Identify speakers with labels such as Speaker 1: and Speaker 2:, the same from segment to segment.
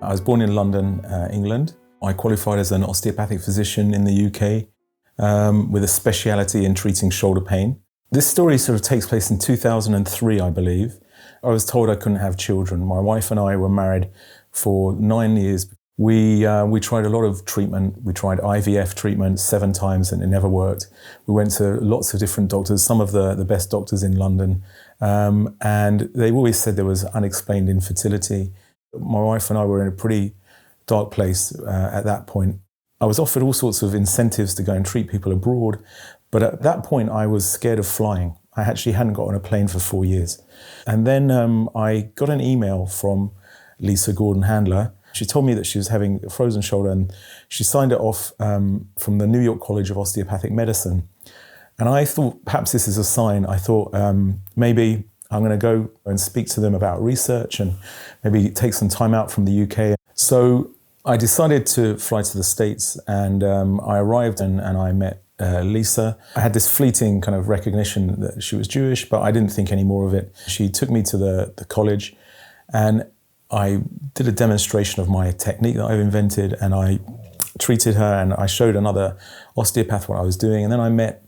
Speaker 1: I was born in London, England. I qualified as an osteopathic physician in the UK with a speciality in treating shoulder pain. This story sort of takes place in 2003, I believe. I was told I couldn't have children. My wife and I were married for 9 years. We tried a lot of treatment. We tried IVF treatment 7 times and it never worked. We went to lots of different doctors, some of the best doctors in London, and they always said there was unexplained infertility. My wife and I were in a pretty dark place at that point. I was offered all sorts of incentives to go and treat people abroad, but at that point I was scared of flying. I actually hadn't got on a plane for 4 years. And then I got an email from Lisa Gordon-Handler. She told me that she was having a frozen shoulder and she signed it off from the New York College of Osteopathic Medicine. And I thought perhaps this is a sign. I thought maybe I'm going to go and speak to them about research and maybe take some time out from the UK. So I decided to fly to the States and I arrived and I met Lisa. I had this fleeting kind of recognition that she was Jewish, but I didn't think any more of it. She took me to the college and I did a demonstration of my technique that I've invented and I treated her and I showed another osteopath what I was doing. And then I met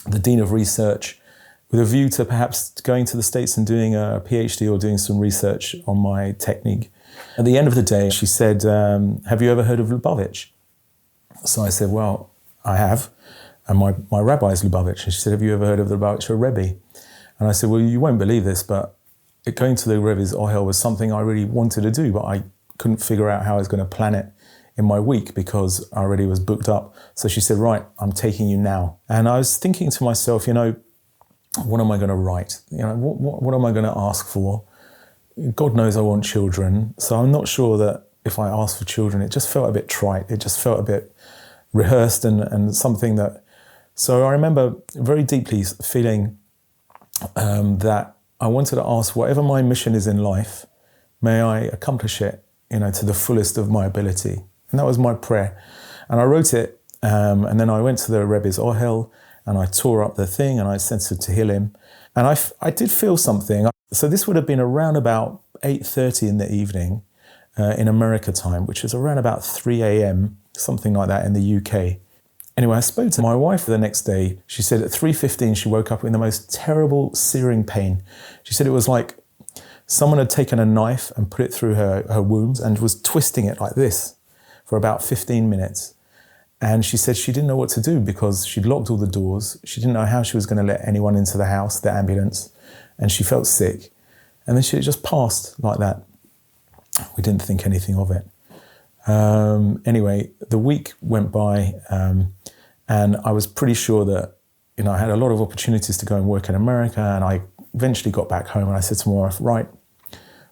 Speaker 1: the Dean of Research with a view to perhaps going to the States and doing a PhD or doing some research on my technique. At the end of the day, she said, have you ever heard of Lubavitch? So I said, well, I have. And my rabbi is Lubavitch. And she said, have you ever heard of the Lubavitcher Rebbe? And I said, well, you won't believe this, but going to the Rebbe's Ohel was something I really wanted to do, but I couldn't figure out how I was going to plan it in my week because I already was booked up. So she said, right, I'm taking you now. And I was thinking to myself, what am I going to write? What am I going to ask for? God knows I want children. So I'm not sure that if I asked for children, it just felt a bit trite. It just felt a bit rehearsed and something that... So I remember very deeply feeling that I wanted to ask whatever my mission is in life, may I accomplish it, to the fullest of my ability. And that was my prayer. And I wrote it, and then I went to the Rebbe's Ohel, and I tore up the thing, and I sent it to Hillim. And I did feel something. So this would have been around about 8:30 in the evening, in America time, which is around about 3 a.m., something like that in the UK. Anyway, I spoke to my wife the next day. She said at 3:15 she woke up in the most terrible searing pain. She said it was like someone had taken a knife and put it through her wounds and was twisting it like this for about 15 minutes. And she said she didn't know what to do because she'd locked all the doors. She didn't know how she was going to let anyone into the house, the ambulance, and she felt sick. And then she just passed like that. We didn't think anything of it. Anyway, the week went by and I was pretty sure that, I had a lot of opportunities to go and work in America, and I eventually got back home and I said to my wife, right,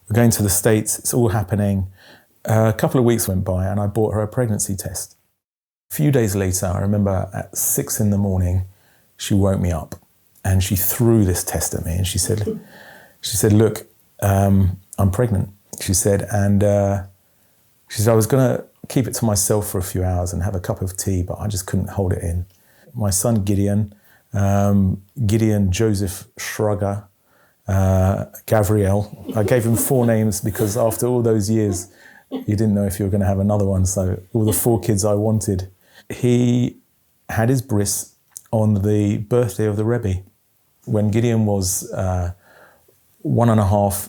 Speaker 1: we're going to the States, it's all happening. A couple of weeks went by and I bought her a pregnancy test. A few days later, I remember at 6 in the morning, she woke me up and she threw this test at me and she said, look, I'm pregnant. She said, I was going to keep it to myself for a few hours and have a cup of tea, but I just couldn't hold it in. My son Gideon Joseph Schrager, Gabriel. I gave him 4 names because after all those years, you didn't know if you were going to have another one. So all the 4 kids I wanted. He had his bris on the birthday of the Rebbe. When Gideon was 1.5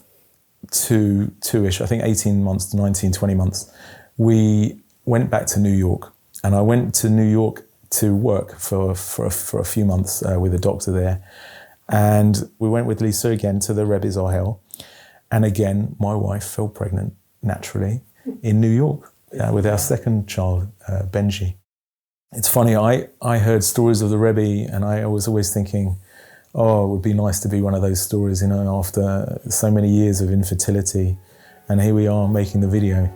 Speaker 1: to 2-ish, I think 18 months to 19, 20 months, we went back to New York. And I went to New York to work for a few months with a doctor there. And we went with Lisa again to the Rebbe's Ohel. And again, my wife fell pregnant naturally in New York with our second child, Benji. It's funny, I heard stories of the Rebbe and I was always thinking, oh, it would be nice to be one of those stories, after so many years of infertility. And here we are making the video.